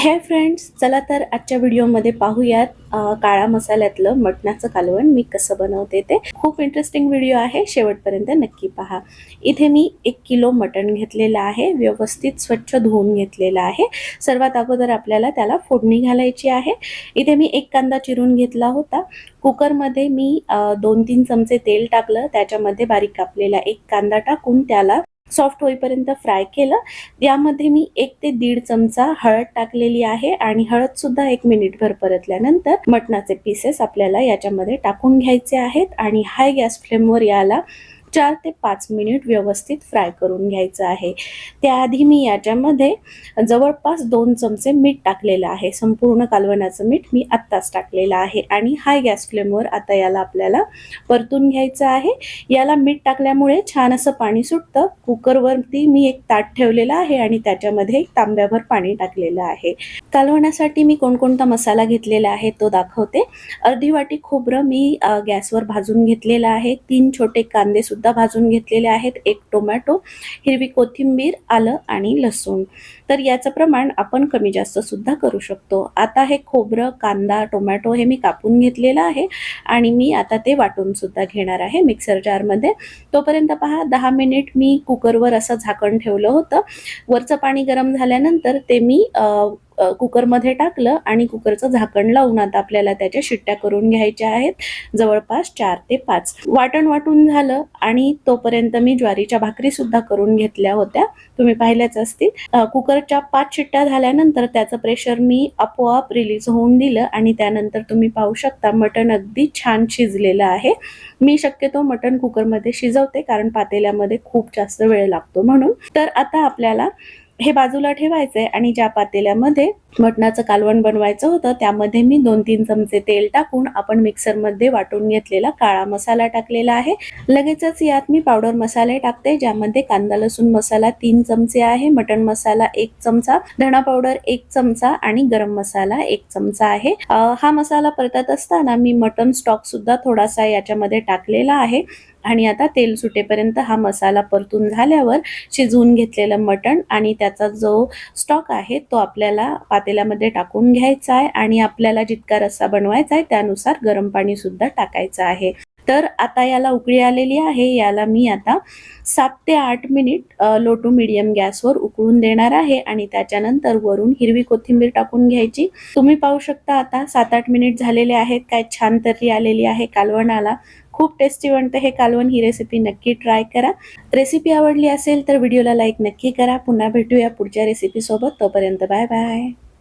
हे फ्रेंड्स, चला तर आजच्या व्हिडिओमध्ये पाहूयात काळा मसाल्यातलं मटणाचं कालवण मी कसं बनवते ते. खूप इंटरेस्टिंग व्हिडिओ आहे, शेवटपर्यंत नक्की पहा. इथे मी 1 किलो मटण घेतलेलं आहे, व्यवस्थित स्वच्छ धुवून घेतलेलं आहे. सर्वात अगोदर आपल्याला त्याला फोडणी घालायची आहे. इथे मी 1 कांदा चिरून घेतला होता. कुकरमध्ये मी 2-3 चमचे तेल टाकलं, त्याच्यामध्ये बारीक कापलेला 1 कांदा टाकून त्याला सॉफ्ट होईपर्यंत फ्राय केलं. यामध्ये मी 1 ते 1.5 चमचा हळद टाकलेली आहे आणि हळद सुद्धा 1 मिनिटभर परतल्यानंतर मटणाचे पीसेस आपल्याला याच्यामध्ये टाकून घ्यायचे आहेत आणि हाय गॅस फ्लेमवर याला 4 ते 5 मिनिट व्यवस्थित फ्राय करून घ्यायचं आहे. त्याआधी मी याच्यामध्ये जवळपास 2 चमचे मीठ टाकलेलं आहे. संपूर्ण कालवणाचं मीठ मी आत्ताच टाकलेलं आहे आणि हाय गॅस फ्लेमवर आता याला आपल्याला परतून घ्यायचं आहे. याला मीठ टाकल्यामुळे छान असं पाणी सुटतं. कुकरवरती मी एक ताट ठेवलेला आहे आणि त्याच्यामध्ये 1 तांब्याभर पाणी टाकलेलं आहे. कालवणासाठी मी कोणकोणता मसाला घेतलेला आहे तो दाखवते. अर्धी वाटी खोबरं मी गॅसवर भाजून घेतलेलं आहे. 3 छोटे कांदे सुद्धा भाजून घेतलेले आहेत. 1 टोमॅटो, हिरवी कोथिंबीर, आलं आणि लसूण. तर याचं प्रमाण आपण कमी जास्त सुद्धा करू शकतो. आता हे खोबरं, कांदा, टोमॅटो हे मी कापून घेतलेलं आहे आणि मी आता ते वाटून सुद्धा घेणार आहे मिक्सर जारमध्ये. तोपर्यंत पहा, 10 मिनिट मी कुकरवर असं झाकण ठेवलं होतं. वरचं पाणी गरम झाल्यानंतर ते मी कुकरमध्ये टाकलं आणि कुकरचं झाकण लावून आता आपल्याला त्याच्या शिट्ट्या करून घ्यायच्या आहेत, जवळपास 4 ते 5. वाटण वाटून झालं आणि तोपर्यंत मी ज्वारीच्या भाकरी सुद्धा करून घेतल्या होत्या, तुम्ही पाहिल्याच असतील. कुकरच्या 5 शिट्ट्या झाल्यानंतर त्याचं प्रेशर मी आपोआप रिलीज होऊन दिलं आणि त्यानंतर तुम्ही पाहू शकता मटण अगदी छान शिजलेलं आहे. मी शक्यतो मटण कुकरमध्ये शिजवते कारण पातेल्यामध्ये खूप जास्त वेळ लागतो म्हणून. तर आता आपल्याला हे बाजूला ठेवायचंय आणि ज्या पातेल्यामध्ये मटणाचं कालवण बनवायचं होतं त्यामध्ये मी 2-3 चमचे तेल टाकून आपण मिक्सरमध्ये वाटून घेतलेला काळा मसाला टाकलेला आहे. लगेचच यात मी पावडर मसाले टाकते, ज्यामध्ये कांदा लसूण मसाला 3 चमचे आहे, मटण मसाला 1 चमचा, धणा पावडर 1 चमचा आणि गरम मसाला 1 चमचा आहे. हा मसाला परतत असताना मी मटण स्टॉक सुद्धा थोडासा याच्यामध्ये टाकलेला आहे आणि आता तेल सुटेपर्यंत हा मसाला परतून झाल्यावर शिजवून घेतलेलं मटण आणि त्याचा जो स्टॉक आहे तो आपल्याला पातेल्यामध्ये टाकून घ्यायचा आहे आणि आपल्याला जितका रस्सा बनवायचा आहे त्यानुसार गरम पाणी सुद्धा टाकायचं आहे. तर आता याला उकळी आलेली आहे. याला मी आता 7 ते 8 मिनिट लो टू मीडियम गॅसवर उकळून देणार आहे आणि त्याच्यानंतर वरून हिरवी कोथिंबीर टाकून घ्यायची. तुम्ही पाहू शकता आता 7-8 मिनिट झालेले आहेत. काय छान तर्री आलेली आहे कालवणाला. खूप टेस्टी बनते हे कालवण. ही रेसिपी नक्की ट्राय करा. रेसिपी आवडली असेल तर व्हिडिओला लाईक नक्की करा. पुन्हा भेटूया पुढच्या रेसिपी सोबत. तोपर्यंत बाय बाय.